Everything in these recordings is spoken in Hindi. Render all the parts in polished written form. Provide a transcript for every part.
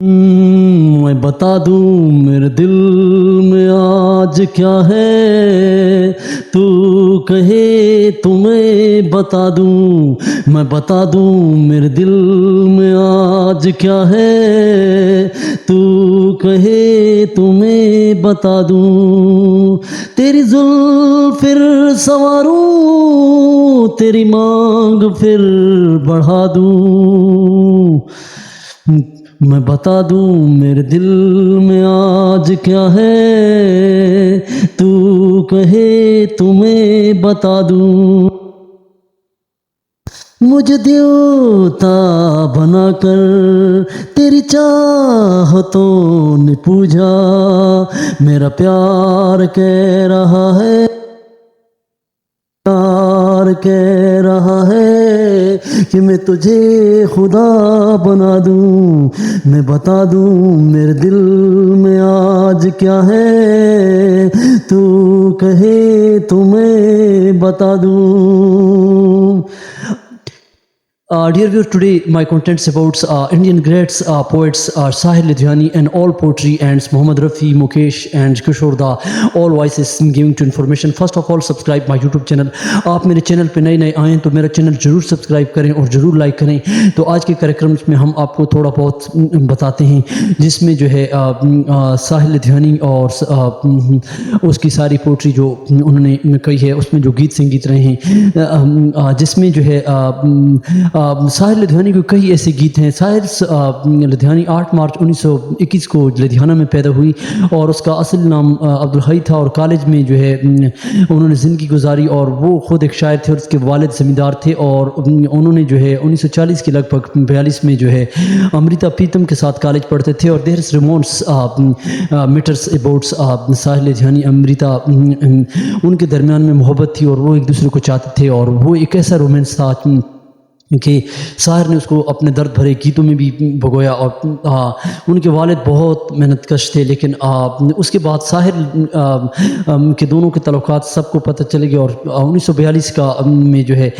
मैं बता दूं मेरे दिल में आज क्या है, तू कहे तो मैं बता दूं। मैं बता दूं मेरे दिल में आज क्या है, तू कहे तो मैं बता दूं। तेरी जुल्फ फिर संवारूं, तेरी मांग फिर बढ़ा दूं। मैं बता दूं मेरे दिल में आज क्या है, तू कहे तो मैं बता दूं। मुझे देवता बनाकर तेरी चाहतों ने पूजा, मेरा प्यार कह रहा है, प्यार कह रहा है कि मैं तुझे खुदा बना दूं। मैं बता दूं मेरे दिल में आज क्या है, तू कहे तो मैं बता दूं। Dear viewers, today my contents about Indian greats poets Sahil Ludhiani and all poetry and Muhammad Rafi, Mukesh and Kishore Da, all voices giving to information. First of all, subscribe my YouTube channel. आप मेरे चैनल पे नए नए आएँ तो मेरा चैनल ज़रूर सब्सक्राइब करें और ज़रूर लाइक करें। तो आज के कार्यक्रम में हम आपको थोड़ा बहुत बताते हैं, जिसमें जो है साहिल लुधियानी और उसकी सारी पोट्री जो उन्होंने कही है, उसमें जो गीत संगीत रहे हैं, जिसमें जो है साहिल लुधियानी के कई ऐसे गीत हैं। साहिल लुधियानी 8 मार्च 1921 को लुधियाना में पैदा हुई और उसका असल नाम अब्दुल हई था और कॉलेज में जो है उन्होंने ज़िंदगी गुजारी और वो ख़ुद एक शायर थे और उसके वालिद ज़मींदार थे और उन्होंने जो है 1940 के लगभग 42 में जो है अमृता प्रीतम के साथ कॉलेज पढ़ते थे और देयर इज रिमोन्स मीटर्स अबाउट्स साहिल लुधियानी अमृता, उनके दरमियान में मोहब्बत थी और वो एक दूसरे को चाहते थे और वो एक ऐसा रोमांस था कि शायर ने उसको अपने दर्द भरे गीतों में भी भगोया और उनके वालिद बहुत मेहनतकश थे। लेकिन उसके बाद साहिल के दोनों के तल्लुकात सबको पता चले गए और 1942 का में जो है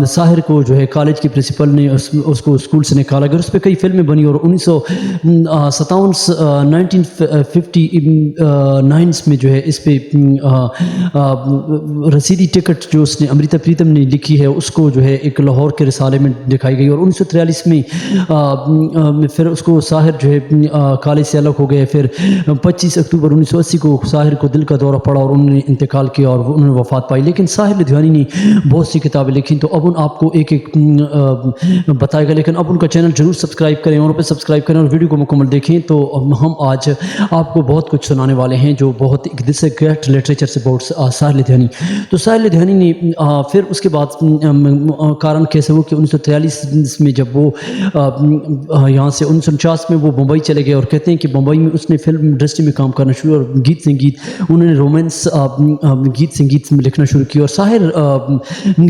साहिर को जो है कॉलेज के प्रिंसिपल ने उसको स्कूल से निकाला गया। उस पर कई फिल्में बनी और 1959 में जो है इस पे रसीदी टिकट जो उसने अमृता प्रीतम ने लिखी है उसको जो है एक लाहौर के साले में दिखाई गई और 1943 में फिर उसको साहिर जो है कॉलेज से अलग हो गए। फिर 25 अक्टूबर 1980 को साहिर को दिल का दौरा पड़ा और उन्होंने इंतकाल किया और उन्होंने वफात पाई। लेकिन साहिल लुधियानी ने बहुत सी किताबें लिखी, तो अब उन आपको एक एक बताएगा। लेकिन अब उनका चैनल जरूर सब्सक्राइब करें और उन पर सब्सक्राइब करें और वीडियो को मुकम्मल देखें। तो हम आज आपको बहुत कुछ सुनाने वाले हैं जो बहुत दिस ए ग्रेट लिटरेचर से अबाउट साहिल लुधियानी। तो साहिल लुधियानी ने फिर उसके बाद कारण कैसे हो कि 1943 में जब वो यहाँ से 1949 में वो मुंबई चले गए और कहते हैं कि मुंबई में उसने फिल्म इंडस्ट्री में काम करना शुरू और गीत संगीत उन्होंने रोमांस गीत संगीत में लिखना शुरू किया। और साहिर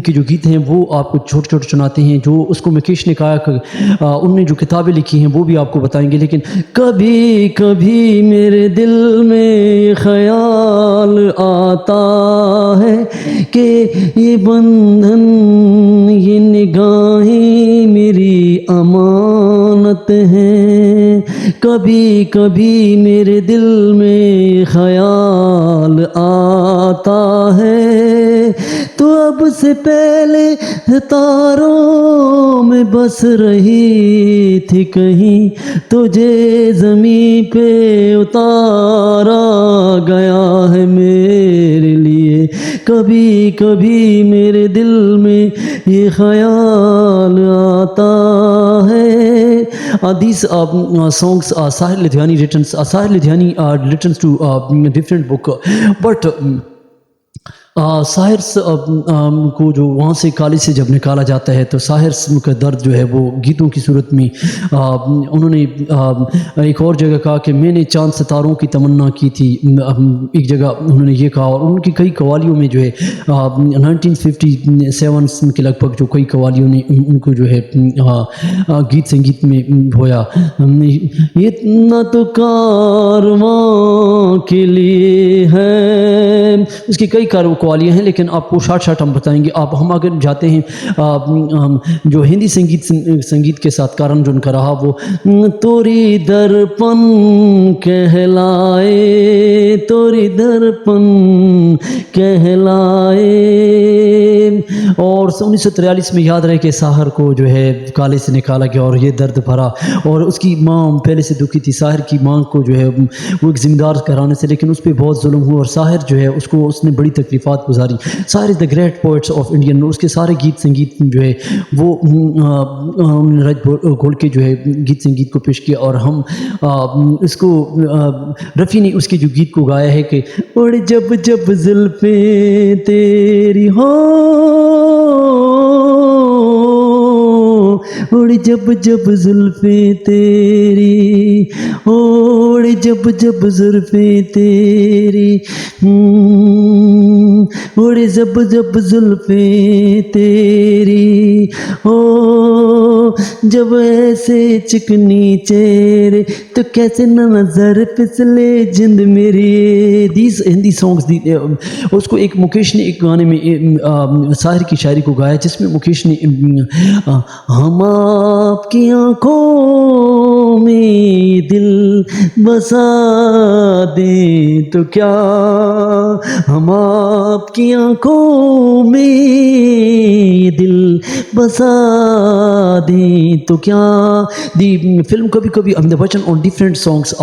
के जो गीत हैं वो आपको छोटे छोटे सुनाते हैं। जो उसको मुकेश ने कहा कि उन्होंने जो किताबें लिखी हैं वो भी आपको बताएंगे। लेकिन कभी कभी मेरे दिल में ख्याल आता है कि ये बंधन ये निगाहें मेरी अमानत हैं। कभी कभी मेरे दिल में ख्याल आता है तो अब से पहले तारों में बस रही थी कहीं, तुझे ज़मीं पे उतारा गया है मेरे लिए। कभी कभी मेरे दिल में ये ख्याल आता है। These songs Sahil Ludhiani written, Sahil Ludhiani written to different book, but Sahir को जो वहाँ से कॉलेज से जब निकाला जाता है तो साहिर का दर्द जो है वो गीतों की सूरत में उन्होंने एक और जगह कहा कि मैंने चांद सितारों की तमन्ना की थी। एक जगह उन्होंने ये कहा और उनकी कई कवालियों में जो है 1957 के लगभग जो कई कवालियों ने उनको जो है गीत संगीत में होया। ये इतना तो कारवां के लिए है, उसकी कई कवालियाँ हैं, लेकिन आपको शार्ट हम बताएंगे। आप हम अगर जाते हैं जो हिंदी संगीत के साथ कारण जो उनका रहा वो तोरी दर्पण कहलाए, तोरी दर्पण कहलाए। और 1943 में याद रहे कि साहिर को जो है काले से निकाला गया और ये दर्द भरा, और उसकी माँ पहले से दुखी थी। साहिर की माँ को जो है वो एक ज़िम्मेदार कराने से, लेकिन उस पर बहुत जुल्म हुआ और साहिर जो है उसने बड़ी तकलीफ़ात गुजारी। Sahir is the great poets of Indian. उसके सारे गीत संगीत जो है वो रज घोल के जो है गीत संगीत को पेश किया। और हम इसको रफ़ी ने उसके जो गीत को गाया है कि और जब जब जुल्फ़े तेरी हो, और जब जब जुल्फ़े तेरी, और जब जब जुल्फ़े तेरी, और जब जब जुल्फ़े तेरी हो, जब ऐसे चिकनी चेहरे तो कैसे न नजर फिसले जिंद मेरी। दीज हिंदी सॉन्ग्स उसको एक मुकेश ने एक गाने में साहिर की शायरी को गाया, जिसमें मुकेश ने हम आपकी आंखों में दिल बसा दें तो क्या, हम आपकी आंखों में दिल बसा दें तो क्या। दी film Kabhi Kabhi Amitabh Bachchan on different songs,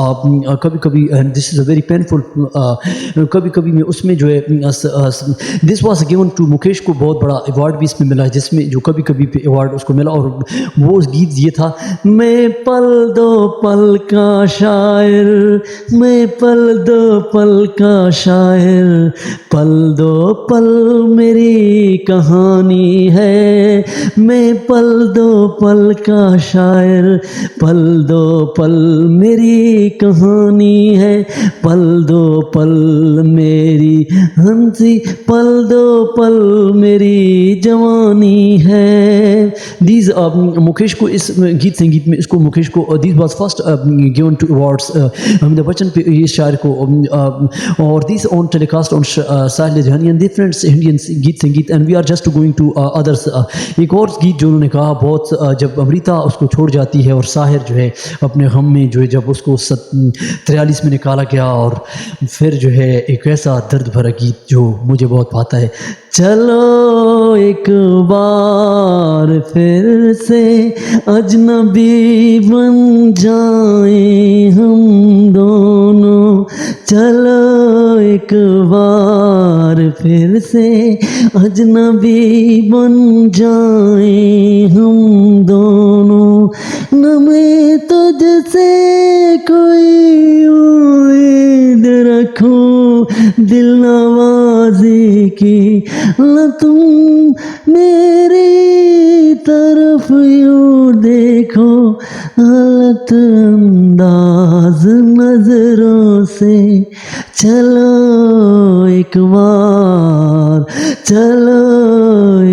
Kabhi Kabhi this is a very painful, Kabhi Kabhi में उसमें जो है this was given to Mukesh को बहुत बड़ा अवार्ड भी इसमें मिला है, जिसमें जो कभी कभी पे अवार्ड उसको मिला। और वो गीत ये था, मैं पल दो पल का शायर, मैं पल दो पल का शायर, पल दो पल मेरी कहानी है, मैं पल दो पल का शायर, पल दो पल मेरी कहानी है, पल दो पल मेरी हंसी, पल दो पल मेरी जवानी है। दीज मुकेश को इस गीत संगीत में इसको मुकेश को this was first given to awards Amitabh Bachchan पे ये शायर को, और this on telecast on Sahil Ludhiyani and different Indian गीत संगीत। And we are just going to others. एक और गीत जो उन्होंने कहा बहुत, जब अमृता उसको छोड़ जाती है और साहिर जो है अपने गम में जो है जब उसको 43 में निकाला गया, और फिर जो है एक ऐसा दर्द भरा गीत जो मुझे बहुत भाता है। चलो एक बार फिर से अजनबी बन जाएं हम दोनों, चलो एक बार फिर से अजनबी बन जाएं हम दोनों, न मैं तुझसे कोई उम्मीद रखूं दिल नवाज़ी की, न तुम मेरी तरफ यूं देखो गलत अंदाज नजरों से, चलो एक बार, चलो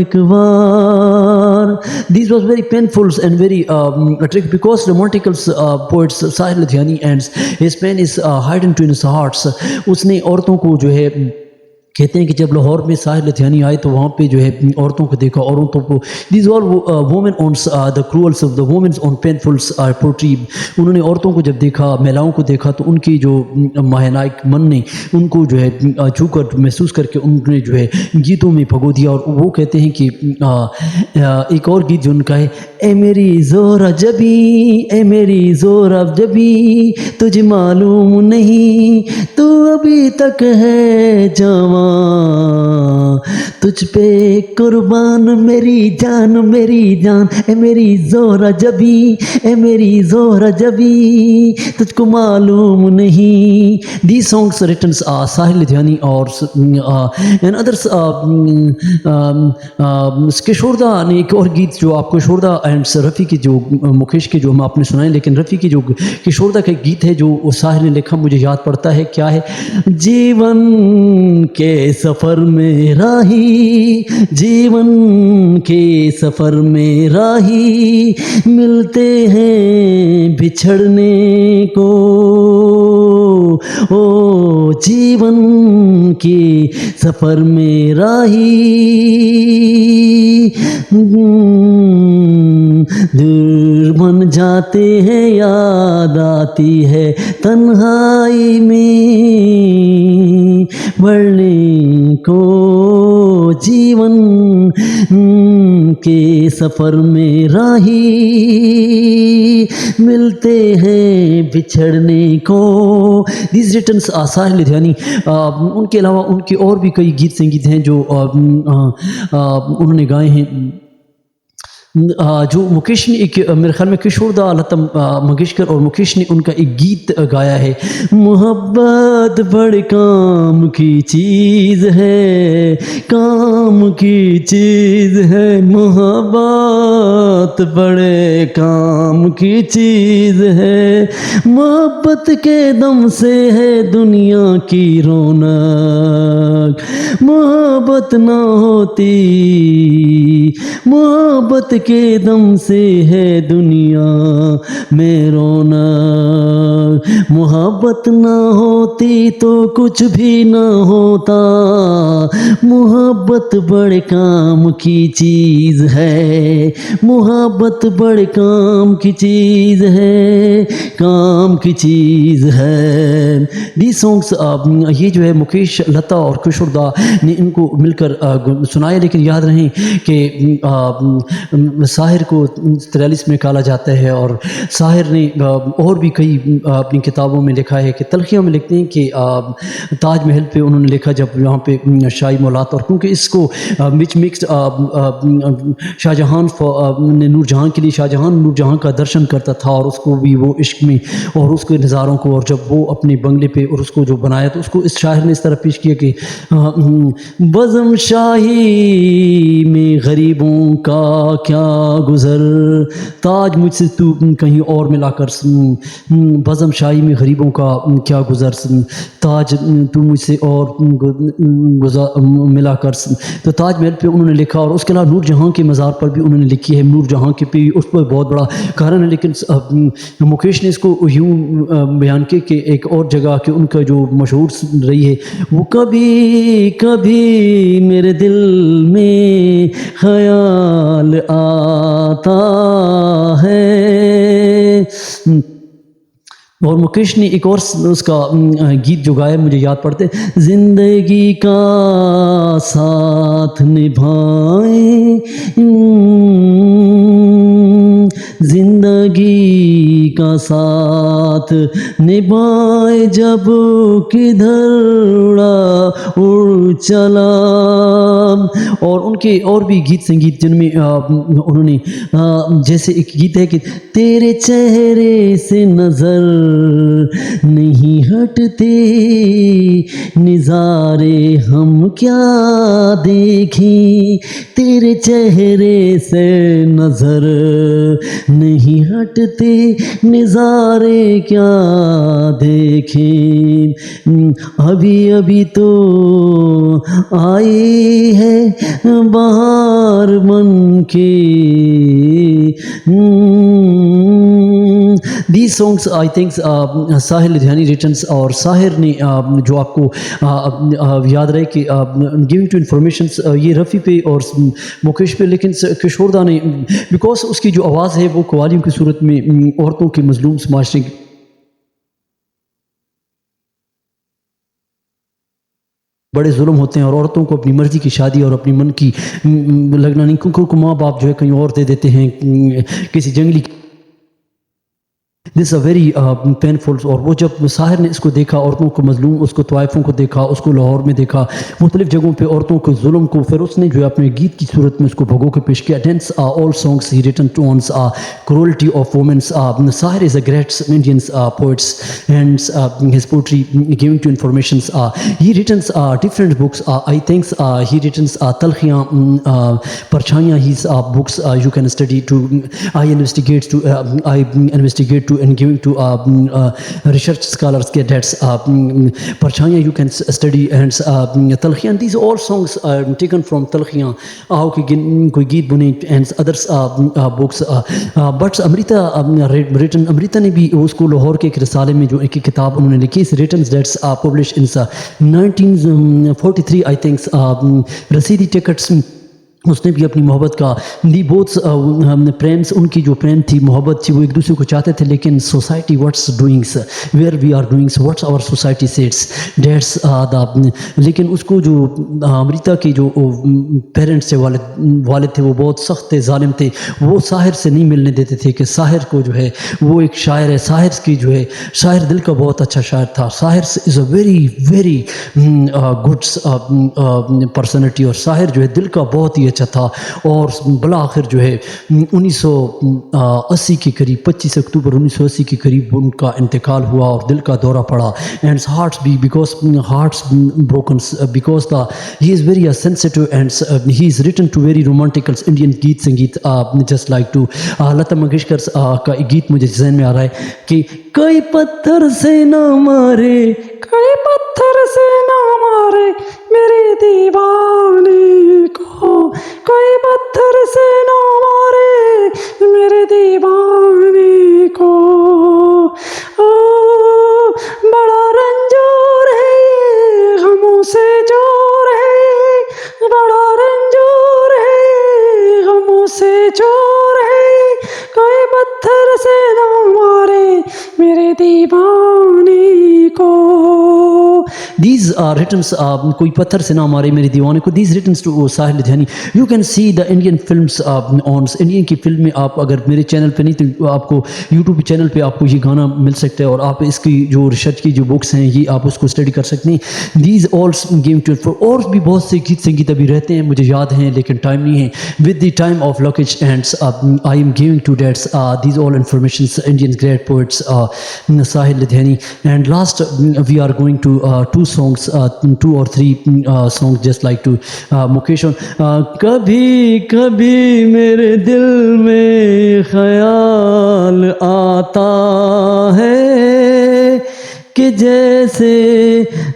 एक बार। This was very painful and very tricky because romantic poets Sahir Luधियानी and his pen is hidden to his hearts। उसने औरतों को जो है कहते हैं कि जब लाहौर में साहिर लुधियानी आए तो वहाँ पे जो है औरतों को देखा, औरतों को this all women on the cruels of the women's on painfuls poetry. उन्होंने औरतों को जब देखा, महिलाओं को देखा, तो उनकी जो महानायक मन ने उनको जो है छूकर महसूस करके उन्होंने जो है गीतों में भगो दिया। और वो कहते हैं कि एक और गीत जो उनका है, ए मेरी ज़ोरा जबी, ए मेरी ज़ोरा जबी, तुझे मालूम नहीं तू अभी तक है जवां, तुझ पे कुर्बान मेरी जान, मेरी जान, ए मेरी ज़ोरा जबी, ए मेरी ज़ोरा जबी, तुझको मालूम नहीं। These songs written साहिल लुधियानी और and others। किशोरदा ने एक और गीत जो आपको किशोरदा एंड रफ़ी के जो मुकेश के जो हम आपने सुनाए, लेकिन रफ़ी की जो किशोरदा का गीत है जो साहिल ने लिखा मुझे याद पड़ता है, क्या है, जीवन के सफ़र में राही, जीवन के सफ़र में राही, मिलते हैं बिछड़ने को। ओ जीवन के सफ़र में राही, दूर बन जाते हैं, याद आती है तन्हाई में बढ़ने को। जीवन के सफ़र में राही, मिलते हैं बिछड़ने को। दीज रिटन्स साहिल लुधियानी। उनके अलावा उनके और भी कई गीत संगीत हैं जो उन्होंने गाए हैं। जो मुकेश ने एक मेरे ख्याल में किशोरदा, लता मंगेशकर और मुकेश ने उनका एक गीत गाया है, मोहब्बत बड़े काम की चीज़ है, काम की चीज़ है, मोहब्बत बड़े काम की चीज़ है, मोहब्बत के दम से है दुनिया की रौनक, मोहब्बत ना होती, मोहब्बत के दम से है दुनिया में रौनक, मोहब्बत ना होती तो कुछ भी ना होता, मोहब्बत बड़े काम की चीज़ है, मोहब्बत बड़े काम की चीज़ है, काम की चीज़ है। दी सॉन्ग्स ये जो है मुकेश, लता और किशोरदा ने इनको मिलकर सुनाए। लेकिन याद रहे कि साहिर को 43 में काला जाता है और साहिर ने और भी कई अपनी किताबों में लिखा है कि तलखियों में लिखते हैं कि ताजमहल पे उन्होंने लिखा जब यहाँ पे शाही मौलात, और क्योंकि इसको मिक्स्ड शाहजहां ने नूरजहां के लिए, शाहजहां नूरजहां का दर्शन करता था और उसको भी वो इश्क में और उसके नज़ारों को, और जब वो अपने बंगले पे और उसको जो बनाया तो उसको इस शायर ने इस तरह पेश किया कि बज़म शाही में गरीबों का क्या गुज़र, ताज मुझसे तू कहीं और मिलाकर, बज़म शाही में गरीबों का क्या गुज़र, ताज तू मुझसे और मिलाकर। तो ताजमहल पे उन्होंने लिखा, और उसके अलावा नूरजहां के मज़ार पर भी उन्होंने लिखी है, नूरजहां के पे उस पर बहुत बड़ा कारण है। लेकिन मुकेश ने इसको यूँ बयान किया कि एक और जगह कि उनका जो मशहूर रही है वो, कभी कभी मेरे दिल में ख्याल आता है। और मुकेश ने एक और उसका गीत जो गाया मुझे याद पड़ते, जिंदगी का साथ निभाए, जिंदगी का साथ निभाए जब किधर उड़ा उड़ चला। और उनके और भी गीत संगीत जिनमें उन्होंने जैसे एक गीत है कि तेरे चेहरे से नज़र नहीं हटते, निज़ारे हम क्या देखें, तेरे चेहरे से नज़र नहीं हटते, निज़ारे क्या देखें, अभी अभी तो आई है बहार बन के। These songs I think Sahil Ludhiyani writtens, और साहिर ने जो आपको याद रहे कि गिविंग टू इन्फॉर्मेशन ये रफ़ी पे और मुकेश पे, लेकिन किशोरदा ने बिकॉज उसकी जो आवाज़ है वो कवालियों की सूरत में औरतों के मजलूम माशरे बड़े जुल्म होते हैं और औरतों को अपनी मर्ज़ी की शादी और अपनी मन की लगना नहीं, क्योंकि माँ बाप जो है कहीं और दे देते हैं किसी जंगली। This a very painful. और वो जब साहिर ने इसको देखा, औरतों को मजलूम, उसको तवाइफ़ों को देखा, उसको लाहौर में देखा, मुख्तलिफ जगहों पे औरतों के जुल्म को, फिर उसने जो है अपने गीत की सूरत में उसको भगो के पेश किया। These all songs he written tones cruelty of women's. Sahir is a great Indian poets and his poetry giving to information he writtens different books. I thinks he writtens तलखियाँ, Parchhaiyan, his books you can study to I investigate to and giving to research scholars के that's Parchhaiyan you can study and तलखियाँ. These all songs are taken from तलखियाँ आओ कि कोई गीत बुने and others books. But Amrita written Amrita ने भी उसको लाहौर के एक रिसाले में जो एक किताब उन्होंने लिखी is written that's published in 1943 I think. रसीदी टिकट्स उसने भी अपनी मोहब्बत का दी बहुत प्रेम से उनकी जो प्रेम थी मोहब्बत थी वो एक दूसरे को चाहते थे लेकिन society what's doings where we are doings what's our society sets dates the लेकिन उसको जो अमृता के जो पेरेंट्स थे वालिद थे वो बहुत सख्त थे जालिम थे वो साहिर से नहीं मिलने देते थे कि साहिर को जो है वो एक शायर है साहिर की जो है शायर दिल का बहुत अच्छा शायर था Sahir is a very very good personality और साहिर जो है दिल का बहुत ही अच्छा था और बला आखिर जो है 1980 के करीब 25 अक्टूबर 1980 के करीब उनका इंतकाल हुआ और दिल का दौरा पड़ा एंड हार्ट्स भी because hearts broken because the he is very sensitive and he is written to very romantical Indian गीत संगीत just like to Lata Mangeshkar का एक गीत मुझे जहन में आ रहा है कि कोई पत्थर से ना मारे कोई पत्थर से ना मारे मेरे दीवाने को कोई पत्थर से ना मारे मेरे दीवाने को ओ बड़ा रंजोर है ये गमों से जोर है ये बड़ा रंजोर है ये गमों से जोर है ये कोई पत्थर से ना मारे मेरे दीवाने को. These are written कोई पत्थर से ना मारे मेरे दीवाने को. These written to Sahil Ludhiyani. You can see the Indian films on Indian की फिल्म में आप अगर मेरे चैनल पे नहीं तो आपको यूट्यूब चैनल पे आपको ये गाना मिल सकता है और आप इसकी जो रिसर्च की जो बुक्स हैं ये आप उसको स्टडी कर सकते हैं. These all गेम टू और भी बहुत से गीत संगीत अभी रहते हैं मुझे याद हैं लेकिन टाइम नहीं है. With the time of blockage and I am giving to that these all informations Indian great poets Sahil Ludhiani. And last we are going to two songs 2 or 3 songs just like to Mukesh on कभी कभी मेरे दिल में ख्याल आता है कि जैसे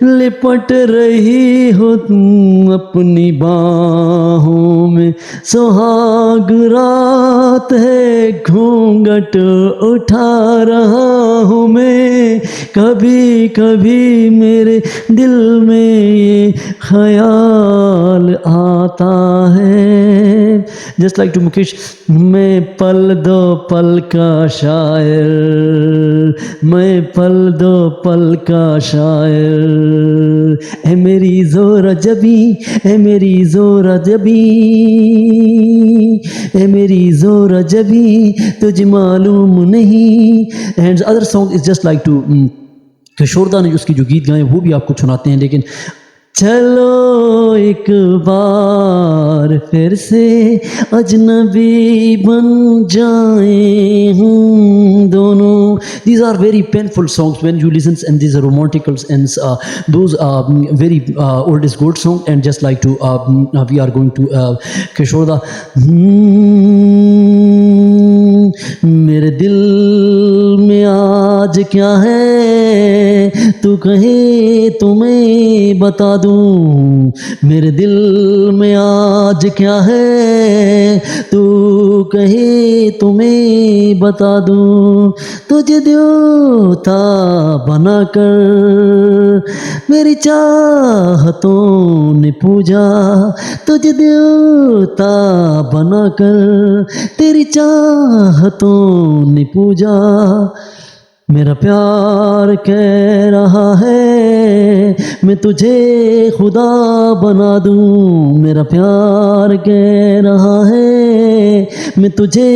लिपट रही हो तुम अपनी बाहों में सुहाग रात है घूंघट उठा रहा हूँ मैं कभी कभी मेरे दिल में ये ख्याल आता है. Just like to Mukesh. मैं पल दो पल का शायर मैं पल दो पल का शायर ए मेरी जोरा जबी ए मेरी जोरा जबी ए मेरी जोरा जबी तुझे मालूम नहीं. And other song is just like to Kishoreda ने उसकी जो गीत गाए वो भी आपको सुनाते हैं. लेकिन चलो एक बार फिर से अजनबी बन जाए हम दोनों. These are very painful songs when you listen and these are romanticals and those are very oldest good song and just like to we are going to Kishorda. मेरे दिल में आज क्या है तू कहे तुम्हें बता दूं. मेरे दिल में आज क्या है तू कहे तुम्हें बता दूं. तुझे देवता बनाकर मेरी चाहतों ने पूजा तुझे देवता बनाकर तेरी चाहतों ने पूजा. मेरा प्यार कह रहा है मैं तुझे खुदा बना दूं. मेरा प्यार कह रहा है मैं तुझे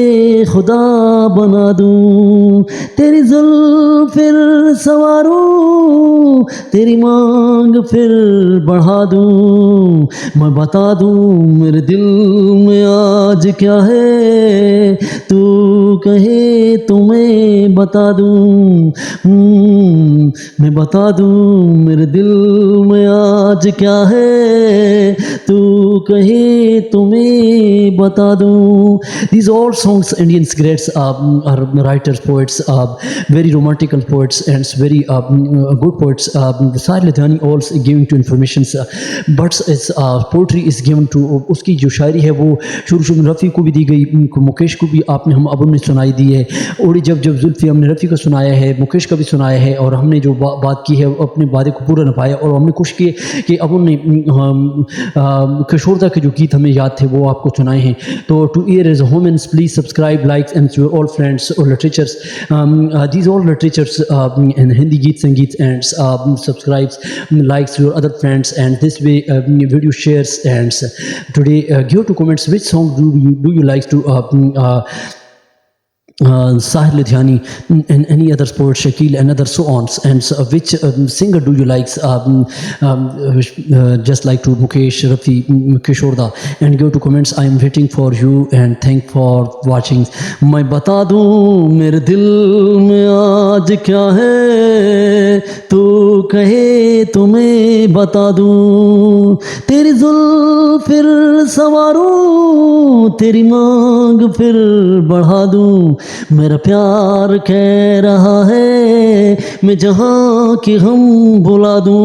खुदा बना दूं. तेरी जुल्फ फिर संवारूं तेरी मांग फिर बढ़ा दूं. मैं बता दूं मेरे दिल में आज क्या है तू कहे तुम्हें बता दूं. मैं बता दूं मेरे दिल में आज क्या है, तू कहे तो मैं बता दूं. These all songs Indian greats are writers, poets, very romantical poets and very good poets. Sahir Ludhiani also giving to informations, but its poetry is given to उसकी जो शायरी है वो शुरू में रफ़ी को भी दी गई, मुकेश को भी आपने हम अब हमने सुनाई दी है. और जब जुल्फ़ी हमने रफ़ी को सुनाया है, मुकेश का भी सुनाया है, और हमने जो बात की है अपने वादे को पूरा निभाया. और हमने खुश किए कि अब हमने किशोरदा के जो गीत हमें याद थे वो आपको सुनाए हैं. तो टू ईयर एज होमेंस please subscribe, like and your all friends और literatures, these all literatures in Hindi Geets and Geets and subscribes, likes your other friends, and this way video shares. And today give to comments which song do you like to Sahir Ludhiani and any other poet, Shakil and other so on, and which singer do you like, just like to Mukesh, Rafi, Kishorda, and go to comments. I am waiting for you and thank for watching. मैं बता दूं मेरे दिल में आज क्या है, तू कहे तो मैं बता दूं. तेरी जुल्फ फिर संवारूं, तेरी मांग फिर बढ़ा दूं. मेरा प्यार कह रहा है मैं जहां की हम बुला दूं.